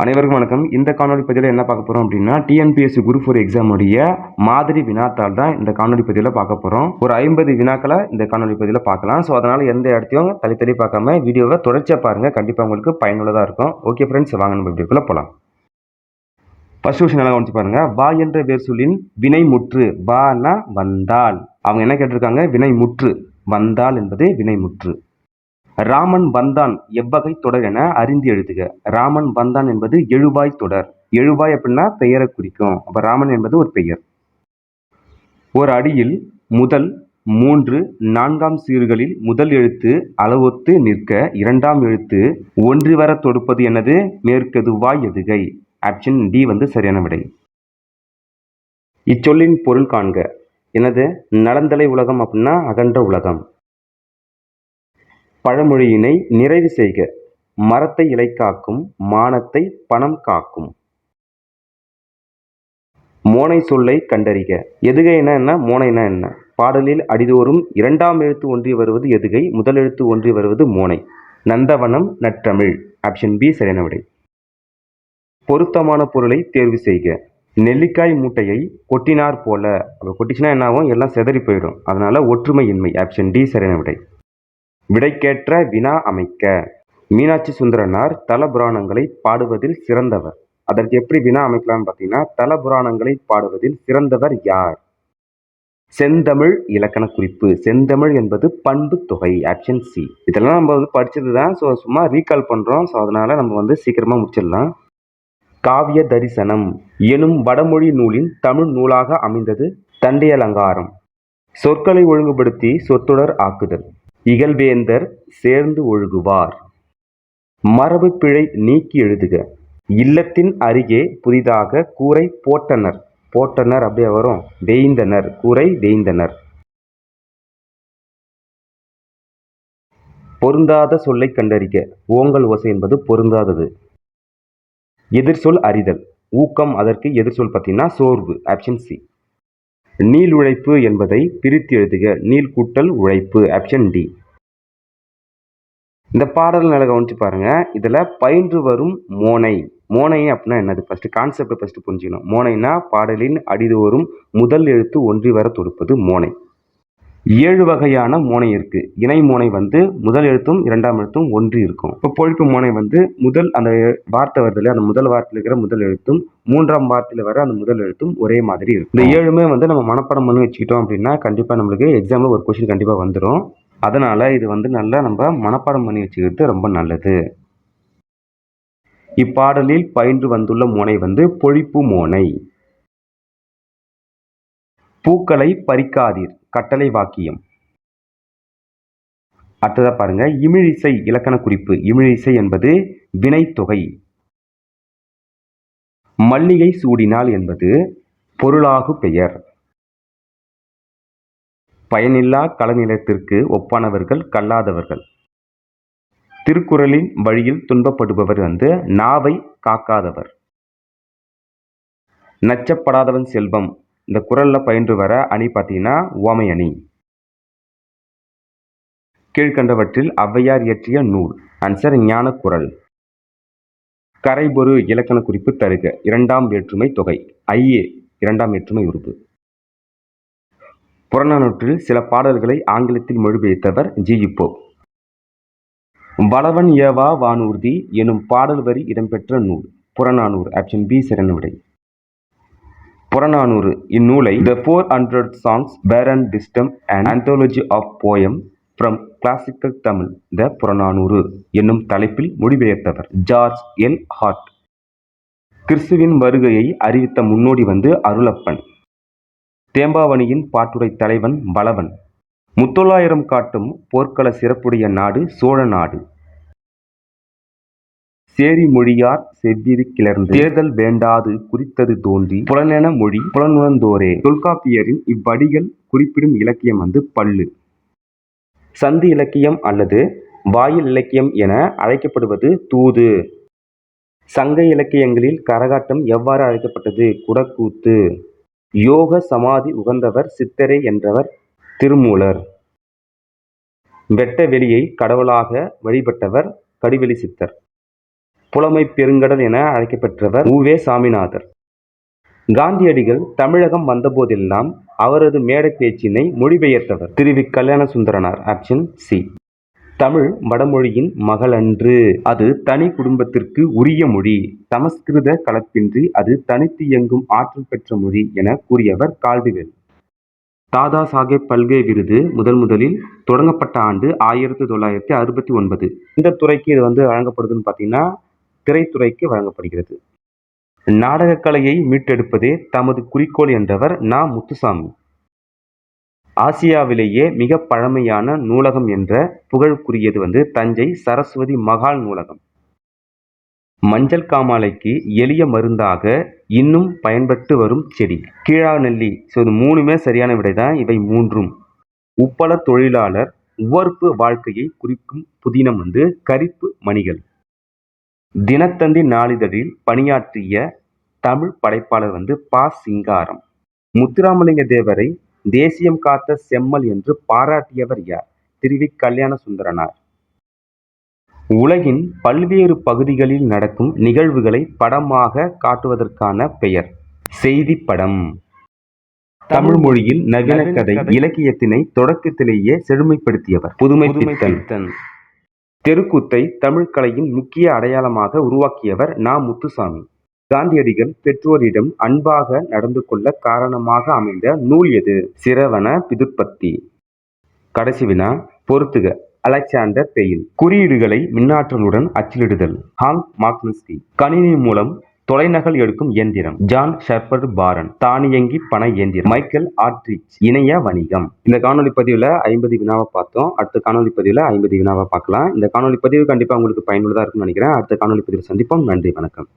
அனைவருக்கும் வணக்கம். இந்த காணொலி பதிவில் என்ன பார்க்க போறோம் அப்படின்னா, டிஎன்பிஎஸ்சி குரூப் 4 எக்ஸாம் உடைய மாதிரி வினாத்தாள் தான் இந்த காணொலி பதிவில் பார்க்க போறோம். ஒரு 50 வினாக்களை இந்த காணொலி பதிவில் பார்க்கலாம். ஸோ அதனால எந்த இடத்தையும் தள்ளி பார்க்காம வீடியோவை தொடர்ச்சியா பாருங்க. கண்டிப்பா உங்களுக்கு பயனுள்ளதா இருக்கும். ஓகே ஃப்ரெண்ட்ஸ், வாங்க நம்ம வீடியோக்குள்ள போலாம். ஃபர்ஸ்ட் கொஸ்டின் நல்லா கவனிச்சு பாருங்க. வா என்ற வேர் சொல்லின் வினை முற்று. வானா வந்தால். அவங்க என்ன கேட்டிருக்காங்க? வினை முற்று. வந்தால் என்பது வினை முற்று. ராமன் வந்தான் எவ்வகை தொடர் என அறிந்து எழுதுக. ராமன் வந்தான் என்பது எழுவாய் தொடர். எழுவாய் அப்படின்னா பெயரை குறிக்கும். அப்ப ராமன் என்பது ஒரு பெயர். ஒரு அடியில் முதல் 3 4 சீர்களில் முதல் எழுத்து அளவொத்து நிற்க இரண்டாம் எழுத்து ஒன்றி வர தொடுப்பது என்னது? மேற்கெதுவாய் எதுகை. ஆப்ஷன் டி சரியான விடை. இச்சொல்லின் பொருள் காண்க. என்னது? நலந்தலை உலகம் அப்படின்னா அகன்ற உலகம். பழமொழியினை நிறைவு செய்க. மரத்தை இலை காக்கும், மானத்தை பணம் காக்கும். மோனை சொல்லை கண்டறிக. எதுகைனா என்ன? மோனைனா என்ன? பாடலில் அடிதோறும் இரண்டாம் எழுத்து ஒன்றி வருவது எதுகை, முதல் எழுத்து ஒன்றி வருவது மோனை. நந்தவனம் நற்றமிழ். ஆப்ஷன் பி சரியான விடை. பொருத்தமான பொருளை தேர்வு செய்க. நெல்லிக்காய் மூட்டையை கொட்டினார் போல. கொட்டிச்சுன்னா என்ன ஆகும்? எல்லாம் செதறி போயிடும். அதனால ஒற்றுமை இன்மை. ஆப்ஷன் டி சரியான விடை. விடைக்கேற்ற வினா அமைக்க. மீனாட்சி சுந்தரனார் தல புராணங்களை பாடுவதில் சிறந்தவர். அதற்கு எப்படி வினா அமைக்கலாம்னு பார்த்தீங்கன்னா, தல புராணங்களை பாடுவதில் சிறந்தவர் யார்? செந்தமிழ் இலக்கண குறிப்பு. செந்தமிழ் என்பது பண்பு தொகை. Option C. இதெல்லாம் நம்ம படிச்சது தான். ஸோ சும்மா ரீகால் பண்றோம். ஸோ அதனால நம்ம சீக்கிரமா முடிச்சிடலாம். காவிய தரிசனம் எனும் வடமொழி நூலின் தமிழ் நூலாக அமைந்தது தண்டி அலங்காரம். சொற்களை ஒழுங்குபடுத்தி சொற்றொடர் ஆக்குதல். இகழ்வேந்தர் சேர்ந்து ஒழுகுவார். மரபு பிழை நீக்கி எழுதுக. இல்லத்தின் அருகே புதிதாக கூரை போட்டனர். போட்டனர் அப்படியே வரும். வேய்ந்தனர். கூரை வேய்ந்தனர். பொருந்தாத சொல்லை கண்டறிக. ஓங்கல் ஓசை என்பது பொருந்தாதது. எதிர்சொல் அறிதல். ஊக்கம் அதற்கு எதிர்சொல் பார்த்தீங்கன்னா சோர்வு. Option C. நீள் உழைப்பு என்பதை பிரித்து எழுதுக. நீள் கூட்டல் உழைப்பு. Option D. இந்த பாடல் நல்லா கவனிச்சு பாருங்க. இதுல பயின்று வரும் மோனை. மோனை அப்படின்னா என்னது? ஃபர்ஸ்ட் கான்செப்ட் ஃபர்ஸ்ட் புரிஞ்சுக்கணும். மோனைனா பாடலின் அடிதோறும் முதல் எழுத்து ஒன்றி வர தொடுப்பது மோனை. 7 வகையான மோனை இருக்கு. இணை மோனை முதல் எழுத்தும் இரண்டாம் எழுத்தும் ஒன்றி இருக்கும். இப்போ பொழிப்பு மோனை முதல் அந்த வார்த்தை வருது இல்லையா, அந்த முதல் வார்த்தையில் இருக்கிற முதல் எழுத்தும் மூன்றாம் வார்த்தையில் வர அந்த முதல் எழுத்தும் ஒரே மாதிரி இருக்கும். இந்த 7மே நம்ம மனப்பாடம் பண்ணி வச்சுக்கிட்டோம் அப்படின்னா கண்டிப்பா நம்மளுக்கு எக்ஸாம்ல ஒரு கொஸ்டின் கண்டிப்பா வந்துடும். அதனால இது நல்லா நம்ம மனப்பாடம் பண்ணி வச்சுக்கிறது ரொம்ப நல்லது. இப்பாடலில் பயின்று வந்துள்ள மோனை பொழிப்பு மோனை. பூக்களை பறிக்காதீர் கட்டளை வாக்கியம். அடுத்ததா பாருங்க. இமிழிசை இலக்கண குறிப்பு. இமிழிசை என்பது வினைத்தொகை. மல்லிகை சூடினாள் என்பது பொருளாகு பெயர். பயனில்லா களநிலத்திற்கு ஒப்பானவர்கள் கல்லாதவர்கள். திருக்குறளின் வழியில் துன்பப்படுபவர் நாவை காக்காதவர். நச்சப்படாதவன் செல்வம். இந்த குறள்ல பயின்று வர அணி பார்த்தீங்கன்னா உவமை அணி. கீழ்கண்டவற்றில் ஔவையார் இயற்றிய நூல். ஆன்சர் ஞான குறள். கரைபொரு இலக்கண குறிப்பு தருக. இரண்டாம் வேற்றுமை தொகை. ஐயே இரண்டாம் வேற்றுமை உறுப்பு. புறநானூற்றில் சில பாடல்களை ஆங்கிலத்தில் மொழிபெயர்த்தவர் ஜி.யு. போப். வளவன் ஏவா வானூர்தி எனும் பாடல் வரி இடம்பெற்ற நூல். புறநானூறு. ஆப்ஷன் பி சரியான விடை. புறநானூறு இந்நூலை The 400 Songs Were and Wisdom and Anthology of Poem from Classical Tamil The Purananuru என்னும் தலைப்பில் மொழிபெயர்த்தவர் ஜார்ஜ் எல் ஹார்ட். கிறிஸ்துவின் வருகையை அறிவித்த முன்னோடி அருளப்பன். தேம்பாவணியின் பாட்டுடை தலைவன் பலவன். முத்தொள்ளாயிரம் காட்டும் போர்க்கள சிறப்புடைய நாடு சோழ நாடு. சேரி மொழியார் செவ்விது கிளர்ந்து தேர்தல் வேண்டாது குறித்தது தோன்றி புலனென மொழி புலனுணர்ந்தோரே. தொல்காப்பியரின் இவ்வடிகள் குறிப்பிடும் இலக்கியம் பள்ளு. சந்து இலக்கியம் அல்லது வாயில் இலக்கியம் என அழைக்கப்படுவது தூது. சங்க இலக்கியங்களில் கரகாட்டம் எவ்வாறு அழைக்கப்பட்டது? குடக்கூத்து. யோக சமாதி உகந்தவர் சித்தரே என்றவர் திருமூலர். வெட்ட வெளியை கடவுளாக வழிபட்டவர் கடிவெளி சித்தர். புலமை பெருங்கடல் என அழைக்கப்பெற்றவர் உவே சாமிநாதர். காந்தியடிகள் தமிழகம் வந்தபோதெல்லாம் அவரது மேடை பேச்சினை மொழிபெயர்த்தவர் திரு கல்யாண சுந்தரனார். Option C. தமிழ் வடமொழியின் மகளன்று, அது தனி குடும்பத்திற்கு உரிய மொழி, சமஸ்கிருத கலப்பின்றி அது தனித்து இயங்கும் ஆற்றல் பெற்ற மொழி என கூறியவர் கால்டுவெல். தாதா சாஹேப் பல்கே விருது முதலில் தொடங்கப்பட்ட ஆண்டு 1969. இந்த துறைக்கு இது வழங்கப்படுதுன்னு பார்த்தீங்கன்னா திரைத்துறைக்கு வழங்கப்படுகிறது. நாடகக்கலையை மீட்டெடுப்பதே தமது குறிக்கோள் என்றவர் நா. முத்துசாமி. ஆசியாவிலேயே மிக பழமையான நூலகம் என்ற புகழுக்குரியது தஞ்சை சரஸ்வதி மகால் நூலகம். மஞ்சள் காமாலைக்கு எளிய மருந்தாக இன்னும் பயன்பட்டு வரும் செடி கீழாநெல்லி. இது 3மே சரியான விடைதான். இவை 3ம். உப்பள தொழிலாளர் உவர்ப்பு வாழ்க்கையை குறிக்கும் புதினம் கரிப்பு மணிகள். தினத்தந்தி நாளிதழில் பணியாற்றிய தமிழ் படைப்பாளர் பா. சிங்காரம். முத்துராமலிங்க தேவரை தேசியம் காத்த செம்மல் என்று பாராட்டியவர் யார்? திரு கல்யாண சுந்தரனார். உலகின் பல்வேறு பகுதிகளில் நடக்கும் நிகழ்வுகளை படமாக காட்டுவதற்கான பெயர் செய்திப்படம். தமிழ் மொழியில் நவீன கதை இலக்கியத்தினை தொடக்கத்திலேயே செழுமைப்படுத்தியவர் புதுமைப்பித்தன். தெருக்கூத்தை தமிழ் கலையின் முக்கிய அடையாளமாக உருவாக்கியவர் நா. முத்துசாமி. காந்தியடிகள் பெற்றோரிடம் அன்பாக நடந்து கொள்ள காரணமாக அமைந்த நூல் எது? சிரவண பிதுர்பத்தி. கடைசி வினா பொறுத்துக. Alexander Bain. குறியீடுகளை மின்னாற்றலுடன் அச்சிடுதல் ஹாங் மாக்னஸ்கி. கணினி மூலம் தொலைநகல் எடுக்கும் இயந்திரம் ஜான் ஷெப்பர்ட் பாரன். தானியங்கி பண இயந்திரம் மைக்கேல் ஆட்ரிச். இணைய வணிகம். இந்த காணொலி பதிவில் 50 வினாவை பார்த்தோம். அடுத்த காணொலி பதிவில் 50 வினாவை பார்க்கலாம். இந்த காணொலி பதிவு கண்டிப்பாக உங்களுக்கு பயனுள்ளதாக இருக்கும்னு நினைக்கிறேன். அடுத்த காணொலி பதிவில் சந்திப்போம். நன்றி, வணக்கம்.